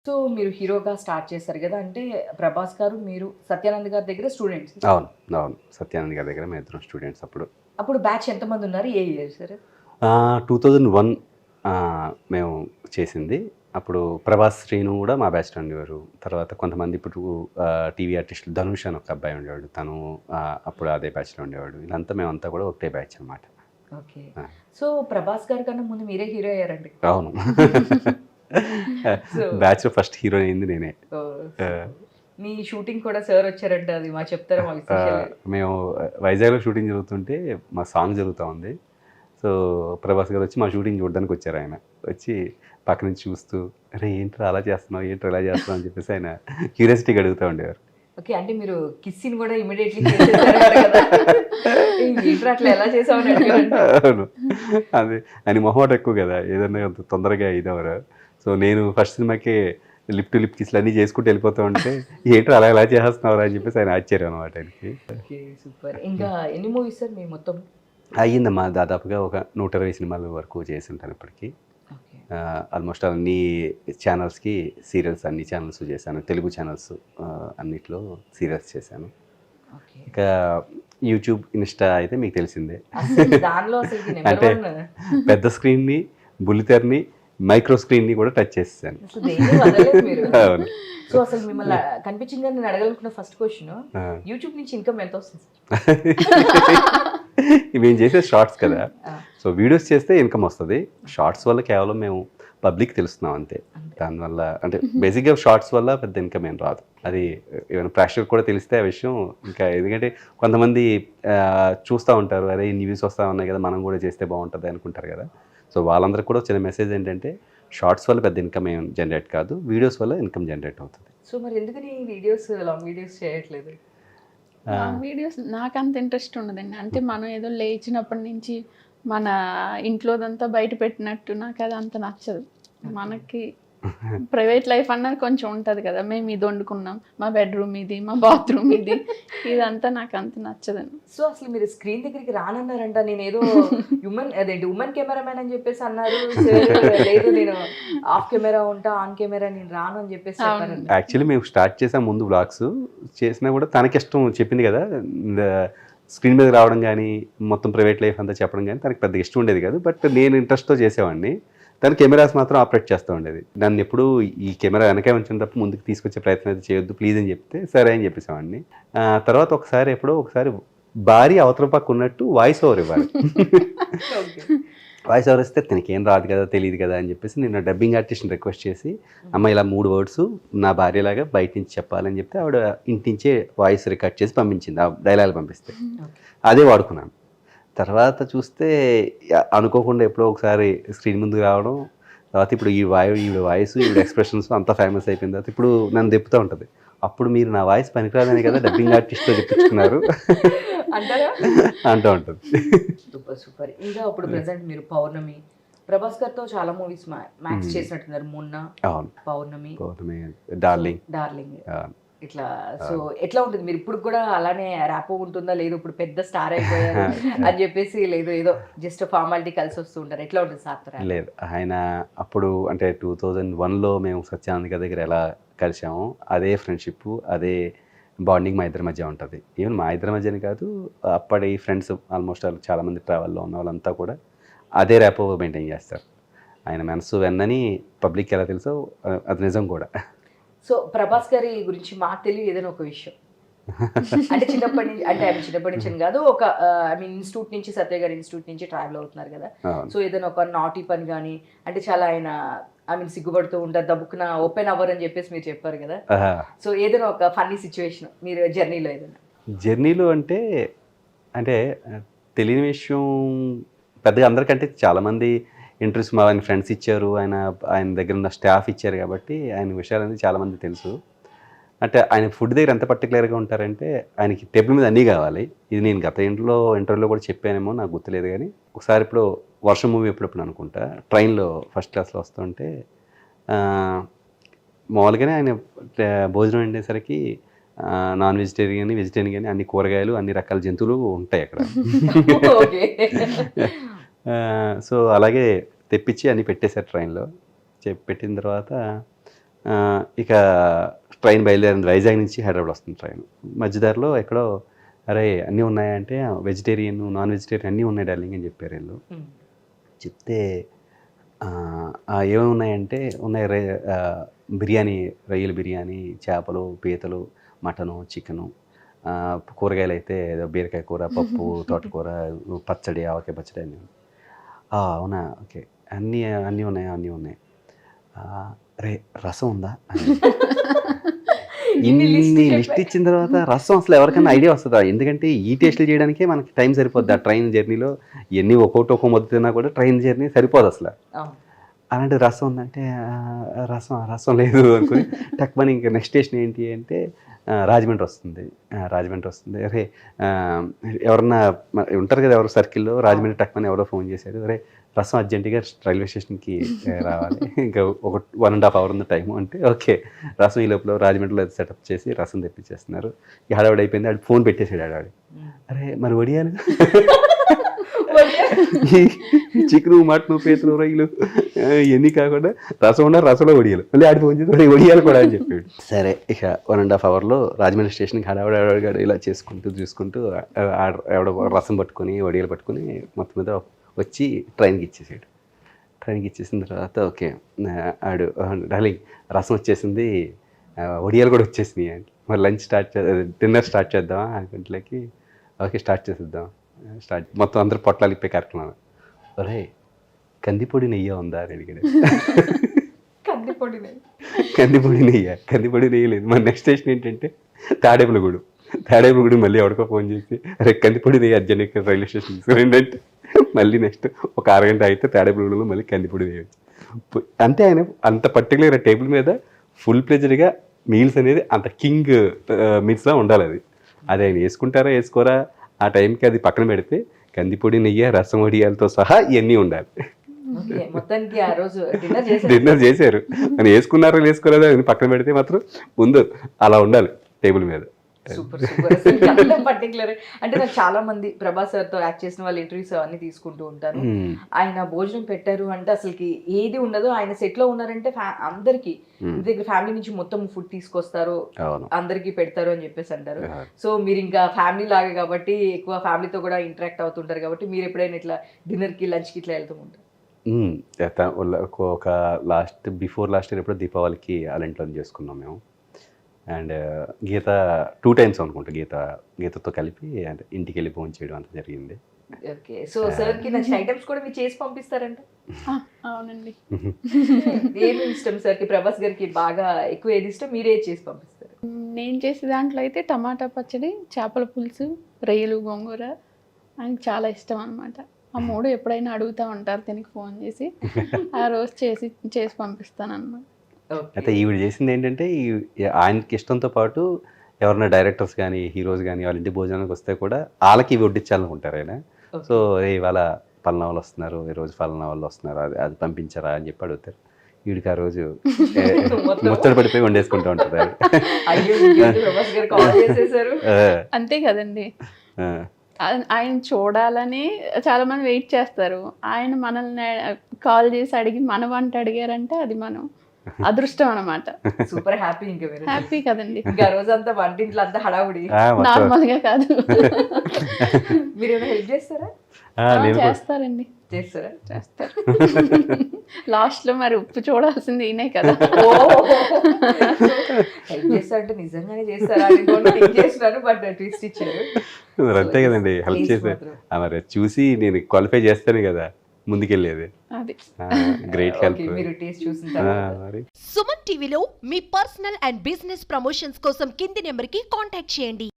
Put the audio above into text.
So, మీరు హీరోగా start చేశారు గదా! అంటే 'ప్రభాస్' గారు, మీరు 'సత్యానంద్' గారి దగ్గర స్టూడెంట్స్. అవును. అవును. సత్యానంద్ గారి దగ్గర మేమిద్దరం స్టూడెంట్స్ అప్పుడు. అప్పుడు బ్యాచ్ ఎంతమందున్నారు? ఏ ఇయర్ సార్? 2001 మేము చేసింది. అప్పుడు 'ప్రభాస్, శ్రీను' గూడా మా బ్యాచ్‌లో ఉండేవారు. తర్వాత కొంతమంది ఇప్పుడు టీవీ ఆర్టిస్టులు 'ధనుష్' అని ఒక అబ్బాయి ఉండేవాడు. తను అప్పుడు అదే బ్యాచ్‌లో ఉండేవాడు. వీళ్ళంతా మేమంతా కూడా ఒకటే బ్యాచ్ అనమాట. ఓకే. ఆ! సో, 'ప్రభాస్' గారి కన్నా ముందు మీరే హీరో అయ్యారండి. అవును. సో బ్యాచ్‌లో ఫస్ట్ హీరో అయింది నేనే. ఓహ్! ఆ! సూపర్. మీ షూటింగ్ కూడా సార్ వచ్చారంట. అది మాకు చెప్తారా? మా విశేషాలు? మేము వైజాగ్‌లో షూటింగ్ జరుగుతుంటే మా సాంగ్ జరుగుతా ఉంది. సో, 'ప్రభాస్' గారొచ్చి మా షూటింగ్ చూడడానికొచ్చారాయన. వచ్చి పక్క నుంచి చూస్తూ, "అరేయ్! ఏంట్రా అలా చేస్తున్నావు? ఏంట్రా ఇలా చేస్తున్నావు?" అని చెప్పేసి ఆయన క్యూరియాసిటీగా అడుగుతా ఉండేవారు. ఓకే. అంటే మీరు కిస్సింగ్ గూడా ఇమ్మీడియేట్‌లీ చేసేసారంట కదా! ఏంట్రా అట్లా ఎలా చేసావని అడిగారంట. అవును. అదే ఆయన మొహమాట ఎక్కువ గదా! ఏదన్నా అంత తొందరగా ఇదవ్వరు. సో, నేను ఫస్ట్ సినిమాకే లిప్ టు లిప్ కిస్‌లు అన్నీ చేసుకుంటూ వెళ్ళిపోతూ ఉంటే, "ఏంట్రా అలా ఎలా చేసేస్తున్నావురా?" అని చెప్పేసి ఆయన ఆశ్చర్యం అనమాట ఆయనకి. ఓకే. సూపర్. ఇంకా ఎన్ని మూవీస్ సార్ మీవి మొత్తం? అయ్యిందమ్మా దాదాపుగా ఒక 120 సినిమాల వరకు చేసుంటాను ఇప్పటికి. ఓకే. ఆల్మోస్ట్ అన్ని ఛానల్స్‌కి సీరియల్స్ అన్ని ఛానల్స్ చేశాను. తెలుగు ఛానల్స్ అన్నిట్లో సీరియల్స్ చేశాను. ఓకే. ఇంకా యూట్యూబ్, ఇన్‌స్టా అయితే మీకు తెలిసిందే. అసలు దానిలో అసలకి నంబర్ అంటే 1 పెద్ద స్క్రీన్‌ని, బుల్లితెరని, మైక్రో స్క్రీన్‌ని కూడా టచ్ చేసేసాను. అసలు దేన్ని వదలలేదు మీరు. అవును. సో, అసలు మిమ్మల్ని కనిపించింది గాని నేను అడగాలనుకున్న ఫస్ట్ క్వెషన్ ఆ! యూట్యూబ్ నుంచి ఇన్‌కమ్ ఎంతొస్తుంది సార్? మేము చేసేది షార్ట్స్ కదా! ఆ! సో, వీడియోస్ చేస్తే ఇన్‌కమ్ వస్తది. షార్ట్స్ వల్ల కేవలం మేము పబ్లిక్‌కి తెలుస్తున్నాం అంతే. అంతే. దానివల్ల అంటే బేసిక్‌గా షార్ట్స్ వల్ల పెద్ద ఇన్‌కమ్ ఏం రాదు. అది ఈవెన్ ప్రేక్షకులకు కూడా తెలిస్తే ఆ విషయం ఇంకా ఎందుకంటే కొంతమంది చూస్తా ఉంటారు. అరే! ఇన్ని వ్యూస్ వస్తా ఉన్నాయి కదా! మనం కూడా చేస్తే బావుంటది అనుకుంటారు కదా! సో, వాళ్ళందరికి కూడా చిన్న మెసేజ్ ఏంటంటే షార్ట్స్ వల్ల పెద్ద ఇన్‌కమ్ ఏం జనరేట్ కాదు. వీడియోస్ వల్ల ఇన్‌కమ్ జనరేట్ అవుతది. సో, మరి ఎందుకని వీడియోస్ లాంగ్ వీడియోస్ చేయట్లేదు? ఆ! లాంగ్ వీడియోస్ నాకంత ఇంట్రెస్ట్ ఉండదండి. అంటే మనం ఏదో లేచినప్పటి నుంచి మన ఇంట్లోదంతా బయట పెట్టినట్టు నాకదంత నచ్చదు. మనకి ప్రైవేట్ లైఫ్ అన్నది కొంచెం ఉంటది కదా! మేము ఇది వండుకున్నాం. మా బెడ్‌రూమ్ ఇది, మా బాత్రూమ్ ఇది. ఇదంతా నాకంత నచ్చదండి. సో, అసలు మీరు స్క్రీన్ దగ్గరికి రానన్నారంట. నేనేదో అదేంటి ఉమెన్ కెమెరామన్ అని చెప్పేసి అన్నారు. సార్ లేదు నేను ఆఫ్ కెమెరా ఉంటా, ఆన్ కెమెరా నేను రాను అని చెప్పేసి అవును. చెప్పారంట. యాక్చువల్లీ మేము స్టార్ట్ చేసాం ముందు వ్లాగ్స్. చేసినా కూడా తనకిష్టం చెప్పింది కదా! స్క్రీన్ మీదకి రావడం గానీ, మొత్తం ప్రైవేట్ లైఫ్ అంతా చెప్పడం గానీ తనకి పెద్దగా ఇష్టం ఉండేది కాదు. బట్ నేను ఇంట్రెస్ట్‌తో చేసేవాడిని. తను కెమెరాస్ మాత్రం ఆపరేట్ చేస్తూ ఉండేది. నన్నెప్పుడూ ఈ కెమెరా వెనకే ఉంచిన తప్ప ముందుకు తీసుకొచ్చే ప్రయత్నం అయితే చేయొద్దు ప్లీజ్ అని చెప్తే, సరే అని చెప్పేసేవాడిని. తర్వాత ఒకసారి భార్య అవతల పక్క ఉన్నట్టు వాయిస్ ఓవర్ ఇవ్వాలి. ఓకే. వాయిస్ ఓవర్ ఇస్తే తనకేం రాదు కదా! తెలీదు కదా! అని చెప్పేసి నేను డబ్బింగ్ ఆర్టిస్ట్‌ని రిక్వెస్ట్ చేసి, అమ్మ ఇలా 3 వర్డ్స్ నా భార్యలాగా బయట నుంచి చెప్పాలని చెప్తే ఆవిడ ఇంటి నుంచే వాయిస్ రికార్డ్ చేసి పంపించింది. ఆ డైలాగులు పంపిస్తే. ఓకే. అదే వాడుకున్నాను. తర్వాత చూస్తే అనుకోకుండా ఎప్పుడో ఒకసారి స్క్రీన్ ముందుకు రావడం, తర్వాత ఇప్పుడు ఈవిడ వాయిస్, ఈవిడ ఎక్స్‌ప్రెషన్స్ అంతా ఫేమస్ అయిపోయిన తర్వాత ఇప్పుడు నన్ను దెప్పుతా ఉంటది. అప్పుడు మీరు నా వాయిస్ పనికిరాదనే కదా డబ్బింగ్ ఆర్టిస్ట్‌తో చెప్పించుకున్నారు అంటారా? అంటూ ఉంటది. సూపర్. సూపర్. ఇంకా ఇప్పుడు ప్రెజెంట్ మీరు 'పౌర్ణమి', 'ప్రభాస్' గారితో చాలా మూవీస్ మ్యాక్స్ చేసినట్టున్నారు. 'మున్నా', అవును. 'పౌర్ణమి', పౌర్ణమి, సో, డార్లింగ్. 'డార్లింగ్' ఆ! ఇట్లా సో, ఎట్లా ఉంటుంది? మీరు ఇప్పుడు కూడా అలానే ర్యాపో ఉంటుందా? లేదు ఇప్పుడు పెద్ద స్టార్ అయిపోయారు అని చెప్పేసి లేదు ఏదో జస్ట్ ఫార్మాలిటీ కలిసి వస్తూ ఉంటారు. ఎట్లా ఉంటుంది సార్‌తో ర్యాపో? లేదు. ఆయన అప్పుడు అంటే 2001లో మేము సత్యానంద్ గారి దగ్గర ఎలా కలిసామో, అదే ఫ్రెండ్‌షిప్పు, అదే బాండింగ్ మా ఇద్దరి మధ్య ఉంటది. ఈవెన్ మా ఇద్దరి మధ్యనే కాదు, అప్పటి ఫ్రెండ్స్ ఆల్మోస్ట్ ఆల్ చాలామంది ట్రావెల్‌లో ఉన్న వాళ్ళంతా కూడా అదే ర్యాపో మెయింటైన్ చేస్తారు. ఆయన మనసు వెన్నని పబ్లిక్‌కి ఎలా తెలుసో అది నిజం కూడా. సో, 'ప్రభాస్' గారి గురించి మాకు తెలియని ఏదైనా ఒక విషయం. అంటే చిన్నప్పటి నుంచి అంటే ఐ మీన్ చిన్నప్పటి నుంచి అని కాదు. ఒక ఐ మీన్ ఇన్‌స్టిట్యూట్ నుంచి సత్య గారి ఇన్‌స్టిట్యూట్ నుంచి ట్రావెల్ అవుతున్నారు కదా! అవును. సో, ఏదైనా ఒక నాటీ పని గాని అంటే చాలా ఆయన ఐ మీన్ సిగ్గుపడుతూ ఉంటారు. దబ్బుక్కున ఓపెన్ అవ్వరని చెప్పేసి మీరు చెప్పారు కదా! ఆహా! సో, ఏదైనా ఒక ఫన్నీ సిట్యుయేషన్ మీరు జర్నీలో ఏదైనా? జర్నీలో అంటే, అంటే తెలియని విషయం పెద్దగా అందరికంటే చాలామంది ఇంటర్వ్యూస్ మా ఆయన ఫ్రెండ్స్ ఇచ్చారు. ఆయన దగ్గర ఉన్న స్టాఫ్ ఇచ్చారు కాబట్టి ఆయన విషయాలన్నీ చాలామందికి తెలుసు. అంటే ఆయన ఫుడ్ దగ్గర ఎంత పర్టిక్యులర్‌గా ఉంటారంటే, ఆయనకి టేబుల్ మీద అన్నీ కావాలి. ఇది నేను గత ఇంటర్వ్యూలో కూడా చెప్పానేమో నాకు గుర్తులేదు గానీ, ఒకసారి ఎప్పుడో 'వర్షం' మూవీ ఎప్పుడెప్పుడు అనుకుంటా. ట్రైన్‌లో ఫస్ట్ క్లాస్‌లో వస్తుంటే ఆహ్, మామూలుగానే ఆయన భోజనం వండేసరికి నాన్ వెజిటేరియన్ గాని, వెజిటేరియన్ గాని అన్ని కూరగాయలు, అన్ని రకాల జంతువులు ఉంటాయి అక్కడ. ఓకే. సో, అలాగే తెప్పించి అన్నీ పెట్టేశారు ట్రైన్‌లో. పెట్టిన తర్వాత ఇక ట్రైన్ బయలుదేరింది, వైజాగ్ నుంచి హైదరాబాద్ వస్తుంది ట్రైన్. మధ్యదారిలో ఎక్కడో అరే అన్నీ ఉన్నాయంటే వెజిటేరియన్ నాన్ వెజిటేరియన్ అన్నీ ఉన్నాయి డార్లింగ్ అని చెప్పారు వీళ్ళు. చెప్తే ఏమేమి ఉన్నాయంటే ఉన్నాయి బిర్యానీ, రొయ్యల బిర్యానీ, చేపలు, పీతలు, మటను, చికెను, కూరగాయలు అయితే ఏదో బీరకాయ కూర, పప్పు, తోటకూర, పచ్చడి, ఆవకాయ పచ్చడి అన్నీ. అవునా, ఓకే, అన్నీ అన్నీ ఉన్నాయి. రే రసం ఉందా? ఇన్ని లిస్ట్ ఇచ్చిన తర్వాత రసం అసలు ఎవరికైనా ఐడియా వస్తుందా? ఎందుకంటే ఈ టేస్ట్లు చేయడానికే మనకి టైం సరిపోద్ది. ఆ ట్రైన్ జర్నీలో ఎన్ని ఒక్కో మొద్దు తిన్నా కూడా ట్రైన్ జర్నీ సరిపోదు అసలు. అలాంటి రసం ఉందంటే రసం లేదు అనుకుని టక్మని ఇంకా నెక్స్ట్ స్టేషన్ ఏంటి అంటే రాజమండ్రి వస్తుంది. అరే ఎవరన్నా ఉంటారు కదా ఎవరు సర్కిల్లో, రాజమండ్రి టక్మని ఎవరో ఫోన్ చేశాడు, అరే రసం అర్జెంటుగా రైల్వే స్టేషన్కి రావాలి, ఇంకా ఒక 1.5 hour ఉంది టైము అంటే ఓకే. రసం ఈ లోపల రాజమండ్రిలో సెటప్ చేసి రసం తెప్పించేస్తున్నారు. ఈ హడావిడి అయిపోయింది. ఆడు ఫోన్ పెట్టేసాడు హడావిడి. అరే మరి వడియాలు, చికెను, మటను, పీతలు, రొయ్యలు ఇవన్నీ కాకుండా రసంలో వడియాలు, మళ్ళీ ఆడి ఫోన్ చేసి వడియాలు కూడా అని చెప్పాడు. సరే ఇక 1.5 hourలో రాజమండ్రి స్టేషన్కి హడావిడి ఇలా చూసుకుంటూ ఎవడో రసం పట్టుకొని వడియాలు పట్టుకొని మొత్తం మీద వచ్చి ట్రైన్కి ఇచ్చేసిన తర్వాత ఓకే ఆడు డార్లింగ్ రసం వచ్చేసింది, వడియాలు కూడా వచ్చేసినాయి అంటే మరి డిన్నర్ స్టార్ట్ చేద్దామా 5 గంటలకి. ఓకే స్టార్ట్ చేసేద్దాం. మొత్తం అందరూ పొట్లాలు ఇప్పే కార్యక్రమం. ఒరే కందిపొడి నెయ్యి ఉందా అని అడిగాడు. కందిపొడి నెయ్యి లేదు. మరి నెక్స్ట్ స్టేషన్ ఏంటంటే తాడేపులగూడెం మళ్ళీ ఎవరికో ఫోన్ చేసి అరే కందిపొడి నెయ్యి అర్జెంట్ రైల్వే స్టేషన్ తీసుకురండి. మళ్ళీ నెక్స్ట్ ఒక 6 గంట అయితే తాడేపులగూడెంలో మళ్ళీ కందిపొడి నెయ్యి. అంటే ఆయన అంత పర్టికులర్ టేబుల్ మీద ఫుల్ ప్లెజర్గా మీల్స్ అనేది అంత కింగ్ మీల్స్లా ఉండాలి. అది ఆయన వేసుకోరా ఆ టైంకి అది పక్కన పెడితే కందిపొడి నెయ్యి, రసం, వడియాలతో సహా ఇవన్నీ ఉండాలి. డిన్నర్ చేశారు. అని వేసుకోలేదా అని పక్కన పెడితే మాత్రం ముందు అలా ఉండాలి టేబుల్ మీద. Super particular. అంటే నాకు చాలా మంది ప్రభాస్ సార్ తో యాక్ట్ చేసిన వాళ్ళు ఇంటర్వ్యూస్ అవన్నీ తీసుకుంటూ ఉంటారు. ఆయన భోజనం పెట్టారు అంటే అసలుకి ఏది ఉండదు. ఆయన సెట్ లో ఉన్నారంటే అందరికి ఇంటి దగ్గర ఫ్యామిలీ నుంచి మొత్తం ఫుడ్ తీసుకొస్తారు, అందరికి పెడతారు అని చెప్పేసి అంటారు. సో మీరు ఇంకా ఫ్యామిలీ లాగా కాబట్టి ఎక్కువ ఫ్యామిలీతో కూడా ఇంటరాక్ట్ అవుతుంటారు కాబట్టి మీరు ఎప్పుడైనా ఇట్లా డిన్నర్ కి లంచ్ కి ఇట్లా వెళ్తూ ఉంటారు? ఒక బిఫోర్ లాస్ట్ ఇయర్ ఎప్పుడో దీపావళికి అలంట్లో చేసుకున్నాం మేము. అండ్ గీత 2 times అనుకుంటా గీతతో కలిపి అంటే ఇంటికి వెళ్ళి ఫోన్ చేయడం అంత జరిగింది. ఓకే. సో సార్ కి నచ్చిన ఐటమ్స్ కూడా మీరు చేసి పంపిస్తారంట? అవునండి. ఏమి ఇష్టం సార్ కి? ప్రభాస్ గారికి బాగా ఎక్కువ ఏది ఇష్టం? మీరు ఏది చేసి పంపిస్తారు? నేను చేసే దాంట్లో అయితే టమాటా పచ్చడి, చేపల పులుసు, రొయ్యలు, గోంగూర ఆయనకి చాలా ఇష్టం అనమాట. ఆ 3 ఎప్పుడైనా అడుగుతూ ఉంటారు దీనికి ఫోన్ చేసి, ఆ రోజు చేసి పంపిస్తాను అనమాట. అయితే ఈవిడ చేసింది ఏంటంటే ఆయనకి ఇష్టంతో పాటు ఎవరైనా డైరెక్టర్స్ కానీ హీరోస్ కానీ వాళ్ళ ఇంటి భోజనానికి వస్తే కూడా వాళ్ళకి ఇవి వడ్డించాలనుకుంటారు ఆయన. సో ఇవాళ పలానా వాళ్ళు వస్తున్నారు, ఈరోజు పలానా వాళ్ళు వస్తున్నారు, అది పంపించారా అని చెప్పి అడుగుతారు. వీడికి ఆ రోజు ముచ్చట పడిపోయి వండేసుకుంటూ ఉంటుంది. అంతే కదండి. ఆయన చూడాలని చాలా మంది వెయిట్ చేస్తారు. ఆయన మనల్ని కాల్ చేసి అడిగి మన వంట అడిగారంటే అది మనం అదృష్టం అనమాట. Super happy. ఇంకా హ్యాపీ కదండి. ఇంకా రోజంతా వంటింట్లో అంతా హడావుడి, నార్మల్ గా కాదు. మీరు ఏమైనా హెల్ప్ చేస్తారా? చేస్తారండి. చేస్తారు. లాస్ట్ లో మరి ఉప్పు చూడాల్సింది ఈయనే కదా. హెల్ప్ చేస్తారంటే నిజంగానే చేస్తారా చేస్తున్నాను, బట్ ట్విస్ట్ ఇచ్చారు. అంతే కదండి, హెల్ప్ చేశారు. మరి చూసి నేను క్వాలిఫై చేస్తాను కదా ముందుకెళ్ళేది. Great help. సుమన్ టీవీలో మీ పర్సనల్ అండ్ బిజినెస్ ప్రమోషన్స్ కోసం కింది నెంబర్కి కాంటాక్ట్ చేయండి.